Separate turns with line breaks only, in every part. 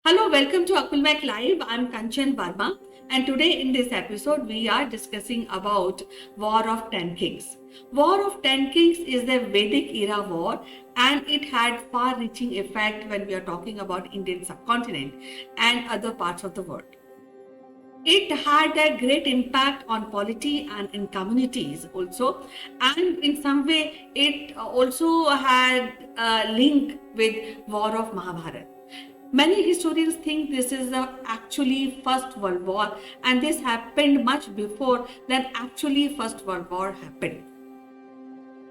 Hello, welcome to Akulmek Live. I'm Kanchan Verma, and today in this episode we are discussing about War of Ten Kings. War of Ten Kings is the Vedic era war, and it had far-reaching effect when we are talking about Indian subcontinent and other parts of the world. It had a great impact on polity and in communities also, and in some way it also had a link with War of Mahabharata. Many historians think this is the actually First World War, and this happened much before than actually First World War happened.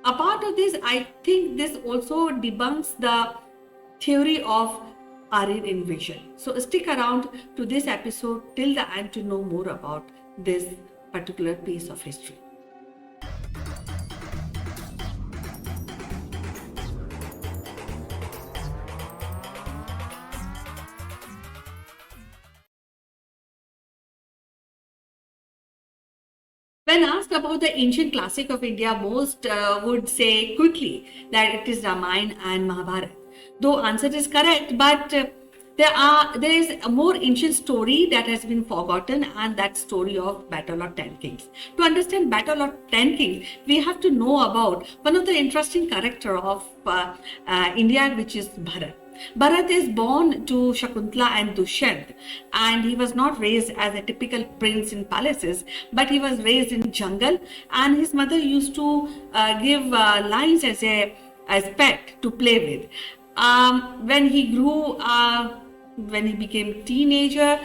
Apart of this, I think this also debunks the theory of Aryan invasion. So stick around to this episode till the end to know more about this particular piece of history. When asked about the ancient classic of India, most would say quickly that it is Ramayana and Mahabharata. Though answer is correct, but there is a more ancient story that has been forgotten, and that story of Battle of Ten Kings. To understand Battle of Ten Kings, we have to know about one of the interesting character of India, which is Bharat. Bharat is born to Shakuntala and Dushyant, and he was not raised as a typical prince in palaces, but he was raised in jungle, and his mother used to give lions as pet to play with. When he grew, when he became teenager,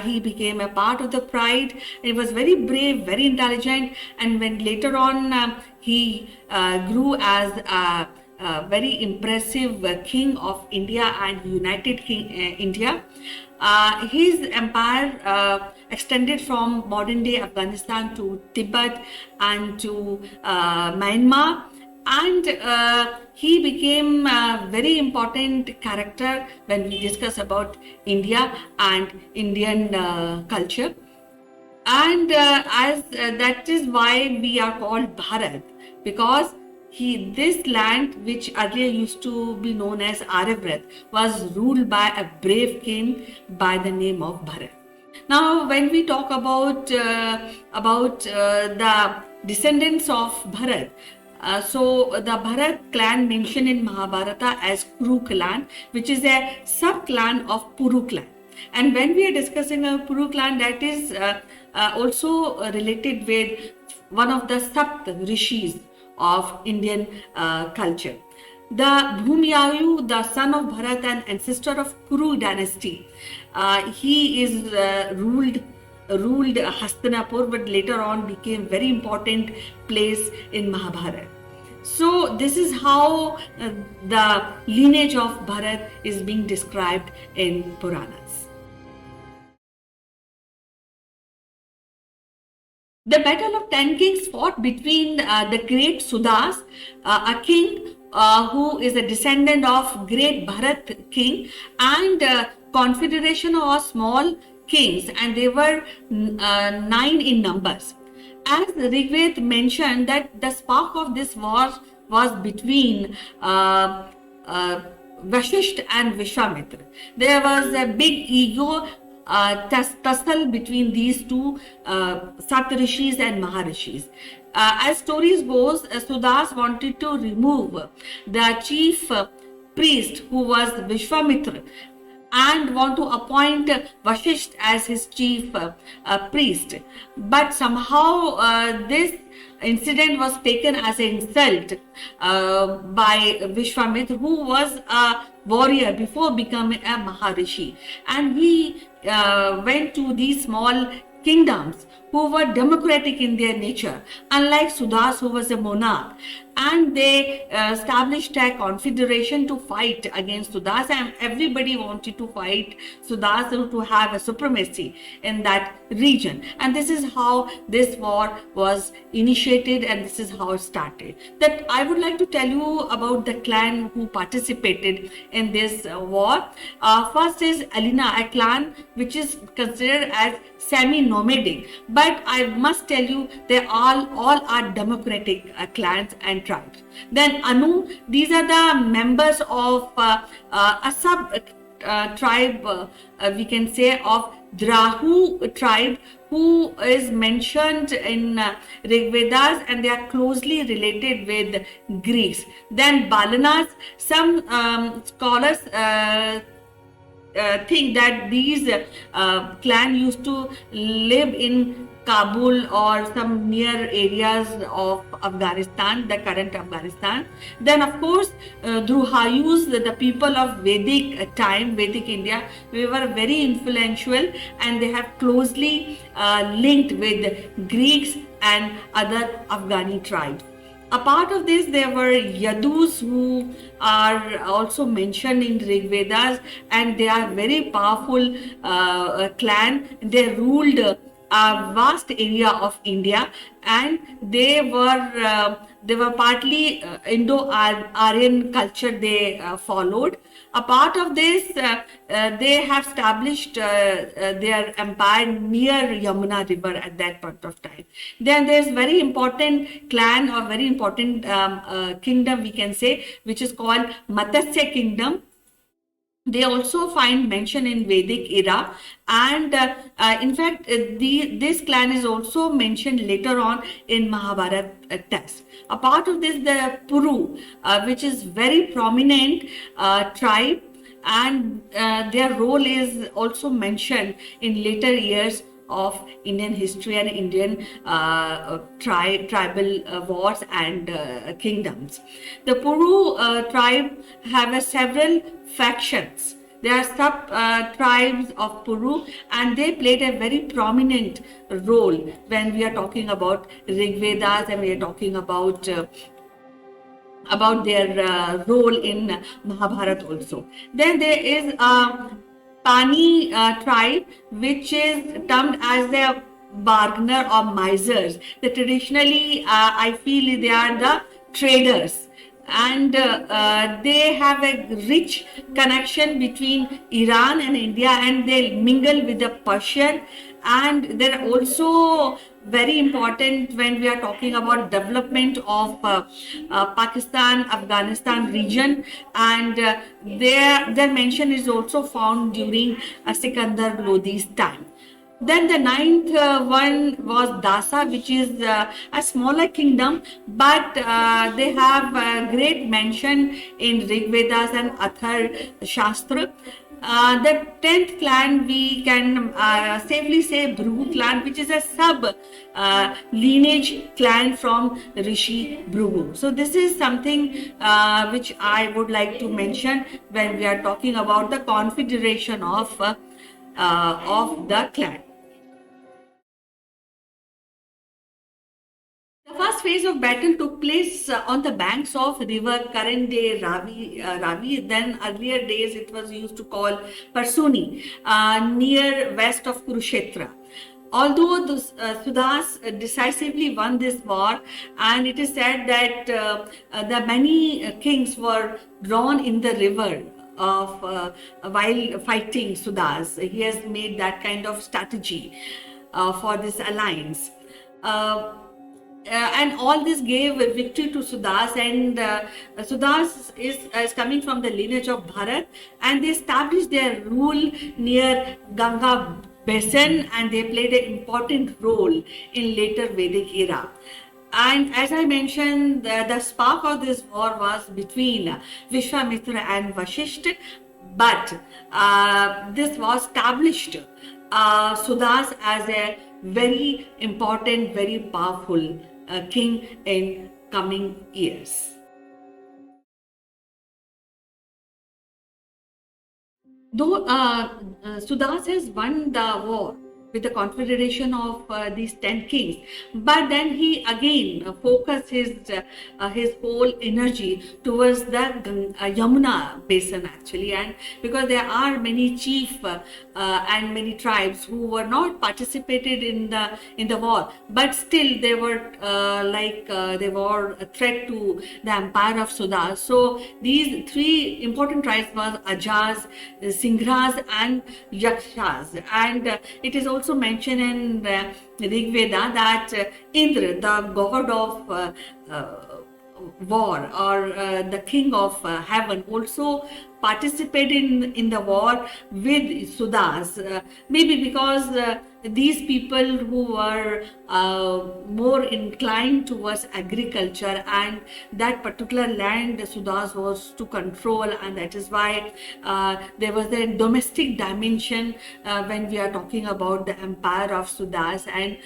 he became a part of the pride. He was very brave, very intelligent, and when later on he grew as a very impressive king of India and united India. His empire extended from modern day Afghanistan to Tibet and to Myanmar, and he became a very important character when we discuss about India and Indian culture. And that is why we are called Bharat, because this land, which earlier used to be known as Aryavrat, was ruled by a brave king by the name of Bharat. Now, when we talk about the descendants of Bharat, so the Bharat clan mentioned in Mahabharata as Kuru clan, which is a sub-clan of Puru clan. And when we are discussing a Puru clan, that is also related with one of the Sapt rishis of Indian culture. The Bhumyayu, the son of Bharat and ancestor of Kuru dynasty, he is ruled Hastinapur, but later on became very important place in Mahabharata. So this is how the lineage of Bharat is being described in Puranas. The Battle of Ten Kings fought between the great Sudas, a king who is a descendant of great Bharat king, and confederation of small kings, and they were 9 in numbers. As Rigved mentioned, that the spark of this war was between Vashisht and Vishwamitra. There was a big ego tussle between these two Satrishis and Maharishis. As stories goes, Sudas wanted to remove the chief priest, who was Vishwamitra, and want to appoint Vashisht as his chief priest. But somehow this incident was taken as an insult by Vishwamitra, who was a warrior before becoming a Maharishi. And he went to these small kingdoms who were democratic in their nature, unlike Sudas, who was a monarch. And they established a confederation to fight against Sudas, and everybody wanted to fight Sudas to have a supremacy in that region. And this is how this war was initiated, and this is how it started. That I would like to tell you about the clan who participated in this war. First is Alina, a clan which is considered as semi-nomadic, but I must tell you they all are democratic clans and tribes. Then Anu, these are the members of a tribe, we can say, of Drahu tribe, who is mentioned in Rig Vedas, and they are closely related with Greeks. Then Balanas, some scholars think that these clan used to live in Kabul or some near areas of Afghanistan, the current Afghanistan. Then, of course, Druhayus, the people of Vedic time, Vedic India, we were very influential, and they have closely linked with Greeks and other Afghani tribes. Apart of this, there were Yadus, who are also mentioned in Rig Vedas, and they are very powerful clan. They ruled a vast area of India, and they were partly Indo-Aryan culture they followed. A part of this, they have established their empire near Yamuna river at that point of time. Then there's very important clan, or very important kingdom, we can say, which is called Matsya kingdom. They also find mention in Vedic era, and in fact this clan is also mentioned later on in Mahabharata text. A part of this, the Puru, which is very prominent tribe, and their role is also mentioned in later years of Indian history and Indian tribal wars and kingdoms. The Puru tribe have several factions. There are sub tribes of Puru, and they played a very prominent role when we are talking about Rig Vedas, and we are talking about their role in Mahabharata also. Then there is a Pani tribe, which is termed as the bargainer or misers. They traditionally, I feel they are the traders, and they have a rich connection between Iran and India, and they mingle with the Persian, and they're also very important when we are talking about development of Pakistan, Afghanistan region, and their mention is also found during Sikandar Lodi's time. Then the ninth one was Dasa, which is a smaller kingdom, but they have great mention in Rig Vedas and Athar Shastra. The 10th clan, we can safely say Bhrigu clan, which is a sub lineage clan from Rishi Bhrigu. So this is something which I would like to mention when we are talking about the confederation of the clan. The first phase of battle took place on the banks of river current day Ravi. Then earlier days it was used to call Parsuni, near west of Kurukshetra. Although Sudas decisively won this war, and it is said that the many kings were drawn in the river while fighting Sudas. He has made that kind of strategy for this alliance. And all this gave victory to Sudas, and Sudas is coming from the lineage of Bharat, and they established their rule near Ganga basin, and they played an important role in later Vedic era. And as I mentioned, the spark of this war was between Vishwamitra and Vasishtha, but this was established Sudas as a very important, very powerful king in coming years. Though Sudas has won the war with the confederation of these 10 kings, but then he again focused his whole energy towards the Yamuna basin actually, and because there are many chief and many tribes who were not participated in the war, but still they were they were a threat to the empire of Sudas. So these three important tribes were Ajaz, Singhras and Yakshas, and it is also mentioned in Rig Veda that Indra, the god of war, or the king of heaven, also participate in the war with Sudhas, maybe because these people who were more inclined towards agriculture, and that particular land Sudhas was to control, and that is why there was a domestic dimension when we are talking about the empire of Sudhas. And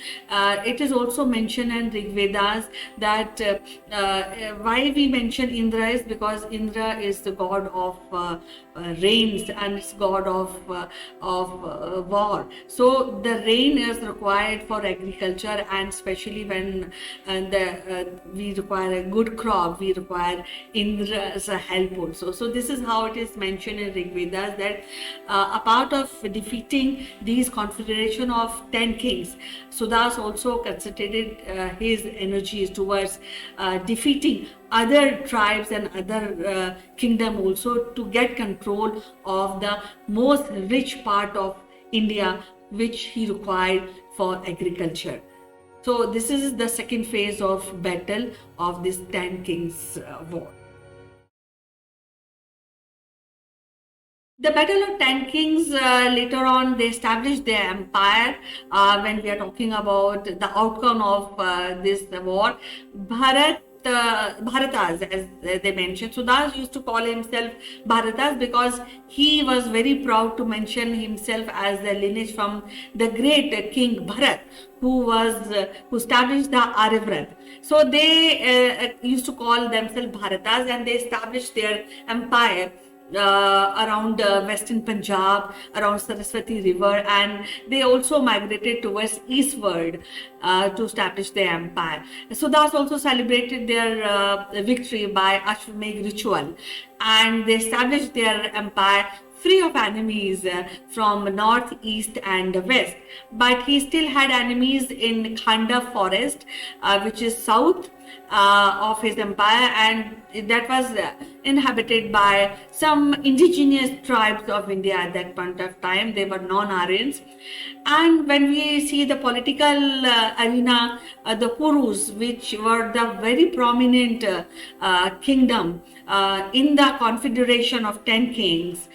it is also mentioned in Rig Vedas that why we mention Indra is because Indra is the god of rains, and it's god of war. So the rain is required for agriculture, and especially when we require a good crop, we require Indra's help also. So this is how it is mentioned in Rig Vedas, that a part of defeating these confederation of 10 kings, Sudas also concentrated his energies towards defeating other tribes and other kingdom also, to get control of the most rich part of India, which he required for agriculture. So this is the second phase of battle of this 10 kings war. The Battle of 10 Kings, later on, they established their empire. When we are talking about the outcome of this war, Bharatas, as they mentioned. Sudas used to call himself Bharatas because he was very proud to mention himself as the lineage from the great King Bharat, who established the Aryavrat. So they used to call themselves Bharatas, and they established their empire around western Punjab, around Saraswati River, and they also migrated towards eastward to establish their empire. Sudas also celebrated their victory by Ashwamedh ritual, and they established their empire free of enemies from north, east and west. But he still had enemies in Khanda forest, which is south of his empire, and that was inhabited by some indigenous tribes of India at that point of time. They were non-Aryans. And when we see the political arena, the Kurus, which were the very prominent kingdom in the confederation of 10 kings,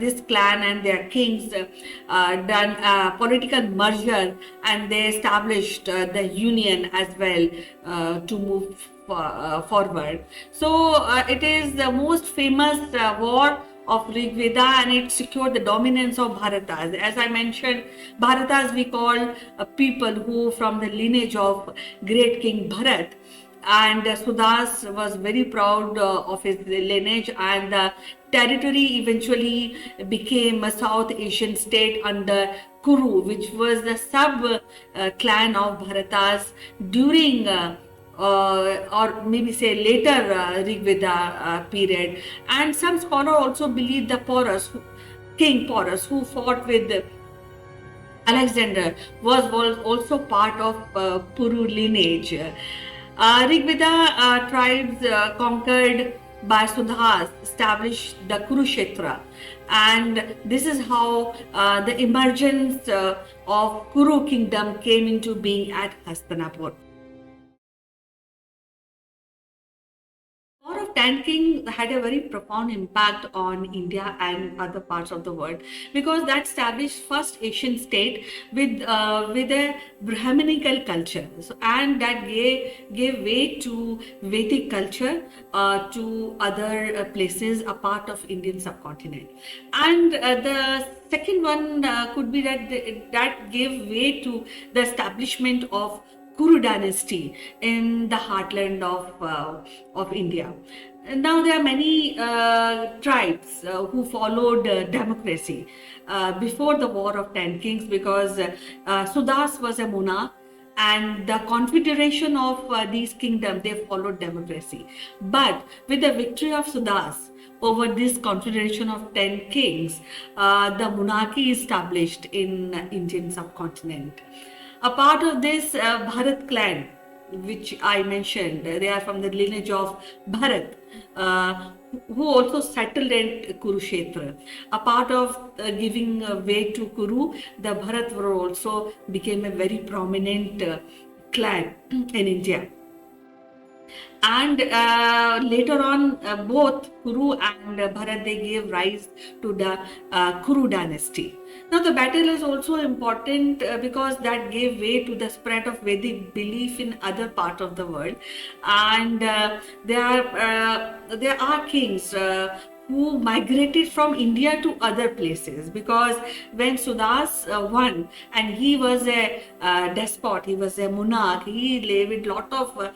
this clan and their kings done a political merger, and they established the union as well to move forward. So it is the most famous war of Rig Veda, and it secured the dominance of Bharatas. As I mentioned, Bharatas we call people who from the lineage of great King Bharat. And Sudas was very proud of his lineage, and the territory eventually became a South Asian state under Kuru, which was the sub clan of Bharatas during or maybe say later Rig Veda period. And some scholars also believe the King Porus, who fought with Alexander, was also part of Puru lineage. Rig Veda tribes conquered by Sudhas established the Kurukshetra, and this is how the emergence of Kuru kingdom came into being at Hastinapur. War of 10 Kings had a very profound impact on India and other parts of the world, because that established first Asian state with a Brahminical culture, and that gave way to Vedic culture to other places, a part of Indian subcontinent. And the second one could be that gave way to the establishment of Kuru dynasty in the heartland of India. Now there are many tribes who followed democracy before the War of 10 Kings, because Sudas was a monarch, and the confederation of these kingdoms, they followed democracy. But with the victory of Sudas over this confederation of 10 kings, the monarchy established in Indian subcontinent. A part of this Bharat clan, which I mentioned, they are from the lineage of Bharat, who also settled at Kurukshetra. A part of giving way to Kuru, the Bharat were also became a very prominent clan in India. And later on, both Kuru and Bharat, they gave rise to the Kuru dynasty. Now, the battle is also important because that gave way to the spread of Vedic belief in other parts of the world, and there are kings who migrated from India to other places, because when Sudas won, and he was a despot, he was a monarch, he levied lot of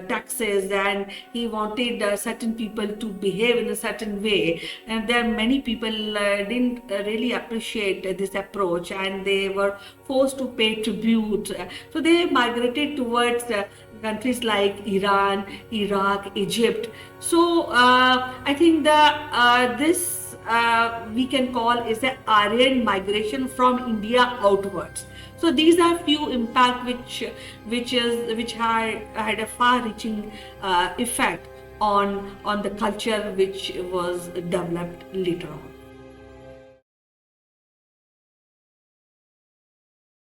taxes, and he wanted certain people to behave in a certain way, and there are many people didn't really appreciate this approach, and they were forced to pay tribute. So they migrated towards countries like Iran, Iraq, Egypt. So I think this we can call is the Aryan migration from India outwards. So these are few impact which had a far-reaching effect on the culture which was developed later on.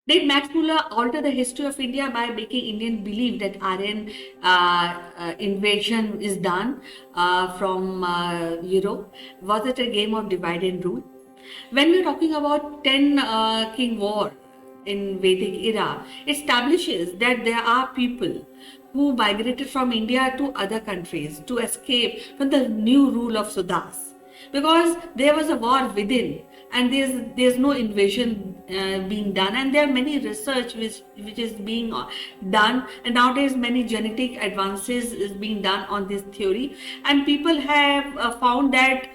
Did Max Muller alter the history of India by making Indians believe that Aryan invasion is done from Europe? Was it a game of divide and rule? When we're talking about 10 king war in Vedic era, it establishes that there are people who migrated from India to other countries to escape from the new rule of Sudas, because there was a war within, and there's no invasion being done, and there are many research which is being done, and nowadays many genetic advances is being done on this theory, and people have found that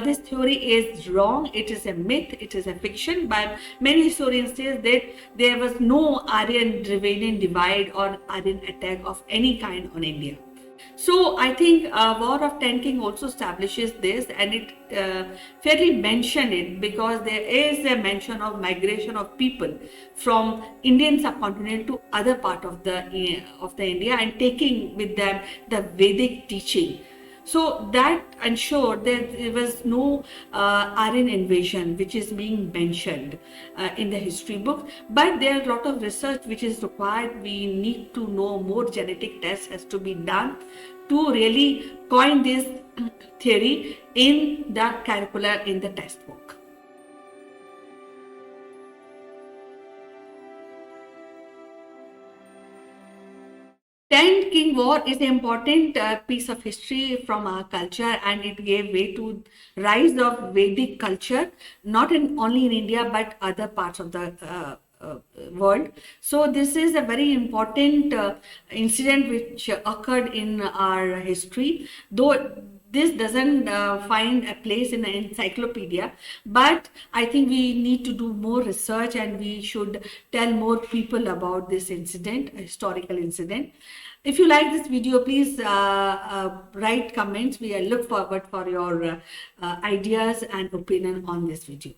this theory is wrong. It is a myth, it is a fiction. But many historians say that there was no Aryan Dravidian divide or Aryan attack of any kind on India. So I think War of Ten King also establishes this, and it fairly mentioned it because there is a mention of migration of people from Indian subcontinent to other part of the India, and taking with them the Vedic teaching. So that ensured that there was no Aryan invasion which is being mentioned in the history book. But there are a lot of research which is required. We need to know more. Genetic tests has to be done to really coin this theory in the curricula in the textbook. 10 King War is an important piece of history from our culture, and it gave way to rise of Vedic culture, not only in India but other parts of the world. So this is a very important incident which occurred in our history, though this doesn't find a place in the encyclopedia, but I think we need to do more research, and we should tell more people about this incident, a historical incident. If you like this video, please write comments. We look forward for your ideas and opinion on this video.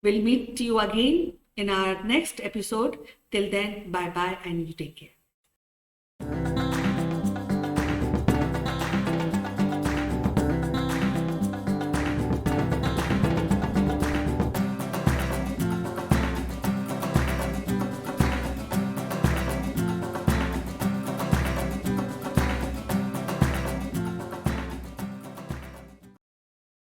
We'll meet you again in our next episode. Till then, bye bye, and you take care.